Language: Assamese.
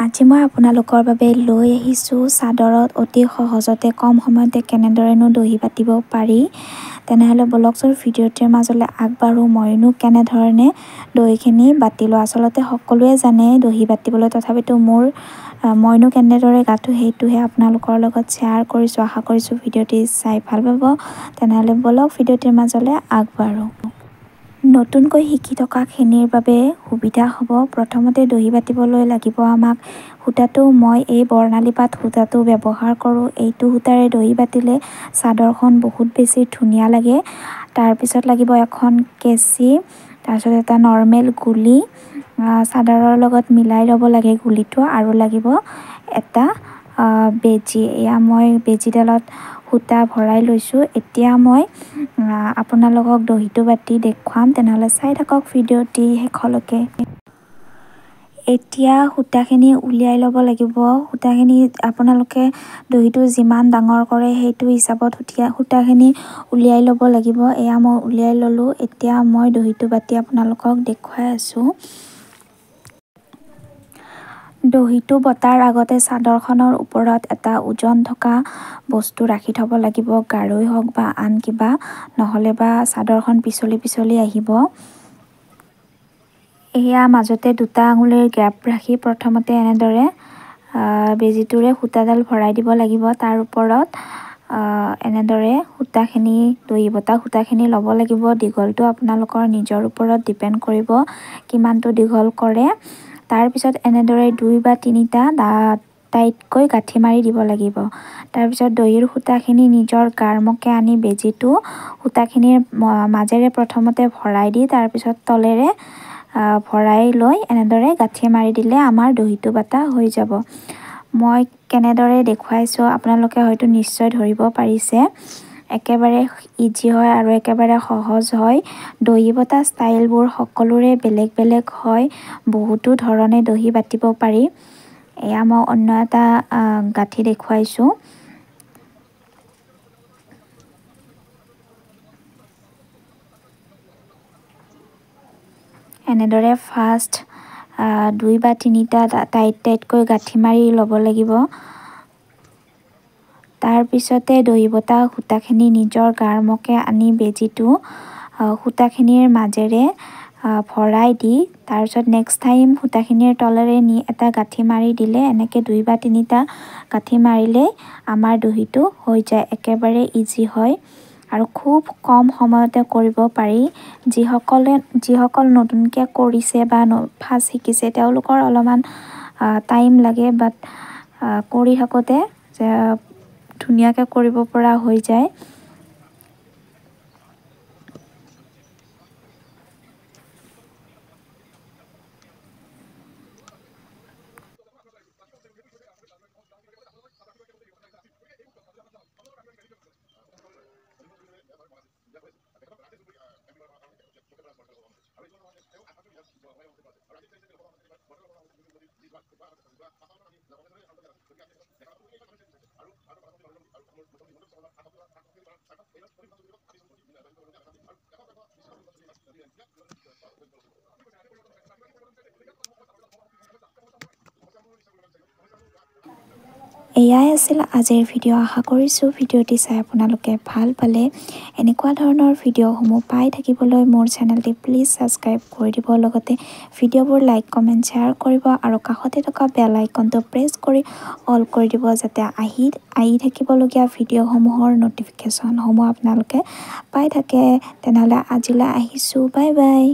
আজি মই আপোনালোকৰ বাবে লৈ আহিছোঁ চাদৰত অতি সহজতে কম সময়তে কেনেদৰেনো দহি বাতিব পাৰি। তেনেহ'লে বলকচোন ভিডিঅ'টোৰ মাজলৈ আগবাঢ়ো। মইনো কেনেধৰণে দহিখিনি বাতিলোঁ। আচলতে সকলোৱে জানে দহি বাতিবলৈ, তথাপিতো মইনো কেনেদৰে গাঁঠো সেইটোহে আপোনালোকৰ লগত শ্বেয়াৰ কৰিছোঁ। আশা কৰিছোঁ ভিডিঅ'টি চাই ভাল পাব। তেনেহ'লে বলক ভিডিঅ'টোৰ মাজলৈ আগবাঢ়ো। নতুনকৈ শিকি থকাখিনিৰ বাবে সুবিধা হ'ব। প্ৰথমতে দহি বাতিবলৈ লাগিব আমাক সূতাটো। মই এই বৰ্ণালী পাট সূতাটো ব্যৱহাৰ কৰোঁ। এইটো সূতাৰে দহি বাতিলে চাদৰখন বহুত বেছি ধুনীয়া লাগে। তাৰপিছত লাগিব এখন কেঁচি, তাৰপিছত এটা নৰ্মেল গুলি, চাদৰৰ লগত মিলাই ল'ব লাগে গুলিটো, আৰু লাগিব এটা বেজী। এয়া মই বেজীডালত সূতা ভৰাই লৈছোঁ। এতিয়া মই আপোনালোকক দহিটো বাতি দেখুৱাম, তেনেহ'লে চাই থাকক ভিডিঅ'টি শেষলৈকে। এতিয়া সূতাখিনি উলিয়াই ল'ব লাগিব। সূতাখিনি আপোনালোকে দহিটো যিমান ডাঙৰ কৰে সেইটো হিচাপত সূতাখিনি উলিয়াই ল'ব লাগিব। এয়া মই উলিয়াই ল'লোঁ। এতিয়া মই দহিটো বাতি আপোনালোকক দেখুৱাই আছোঁ। দহিটো বতাৰ আগতে চাদৰখনৰ ওপৰত এটা ওজন থকা বস্তু ৰাখি থ'ব লাগিব, গাৰৈ হওক বা আন কিবা, নহ'লে বা চাদৰখন পিছলি পিছলি আহিব। এয়া মাজতে দুটা আঙুলিৰ গেপ ৰাখি প্ৰথমতে এনেদৰে বেজীটোৰে সূতাডাল ভৰাই দিব লাগিব। তাৰ ওপৰত এনেদৰে সূতাখিনি, দহি বতা সূতাখিনি ল'ব লাগিব। দীঘলটো আপোনালোকৰ নিজৰ ওপৰত ডিপেণ্ড কৰিব কিমানটো দীঘল কৰে। তাৰপিছত এনেদৰে 2 বা 3টা টাইটকৈ গাঁঠি মাৰি দিব লাগিব। তাৰপিছত দহিৰ সূতাখিনি নিজৰ গাৰমুখে আনি বেজীটো সূতাখিনিৰ মাজেৰে প্ৰথমতে ভৰাই দি তাৰপিছত তলেৰে ভৰাই লৈ এনেদৰে গাঁঠি মাৰি দিলে আমাৰ দহিটো বাটা হৈ যাব। মই কেনেদৰে দেখুৱাইছোঁ আপোনালোকে হয়তো নিশ্চয় ধৰিব পাৰিছে। একেবাৰে ইজি হয় আৰু একেবাৰে সহজ হয়। দহি বটা ষ্টাইলবোৰ সকলোৰে বেলেগ বেলেগ হয়। বহুতো ধৰণে দহি বাতিব পাৰি। এয়া মই অন্য এটা গাঁঠি দেখুৱাইছোঁ। এনেদৰে ফাৰ্ষ্ট 2 বা 3টা টাইটকৈ গাঁঠি মাৰি ল'ব লাগিব। তাৰপিছতে দহি বতা সূতাখিনি নিজৰ গাৰমুখে আনি বেজীটো সূতাখিনিৰ মাজেৰে ভৰাই দি তাৰপিছত নেক্সট টাইম সূতাখিনিৰ তলেৰে নি এটা গাঁঠি মাৰি দিলে, এনেকৈ 2 বা 3টা গাঁঠি মাৰিলে আমাৰ দহিটো হৈ যায়। একেবাৰে ইজি হয় আৰু খুব কম সময়তে কৰিব পাৰি। যিসকল নতুনকৈ কৰিছে বা ফাৰ্ষ্ট শিকিছে তেওঁলোকৰ অলপমান টাইম লাগে, বাট কৰি থাকোঁতে ধুনীয়াকৈ কৰিব পৰা হৈ যায়। এয়াই আছিল আজিৰ ভিডিঅ'। আশা কৰিছোঁ ভিডিঅ'টি চাই আপোনালোকে ভাল পালে। এনেকুৱা ধৰণৰ ভিডিঅ'সমূহ পাই থাকিবলৈ মোৰ চেনেলটি প্লিজ ছাবস্ক্ৰাইব কৰি দিব। লগতে ভিডিঅ'বোৰ লাইক, কমেণ্ট, শ্বেয়াৰ কৰিব আৰু কাষতে থকা বেল আইকনটো প্ৰেছ কৰি অল কৰি দিব, যাতে আহি থাকিবলগীয়া ভিডিঅ'সমূহৰ ন'টিফিকেশ্যনসমূহ আপোনালোকে পাই থাকে। তেনেহ'লে আজিলৈ আহিছোঁ। Bye bye.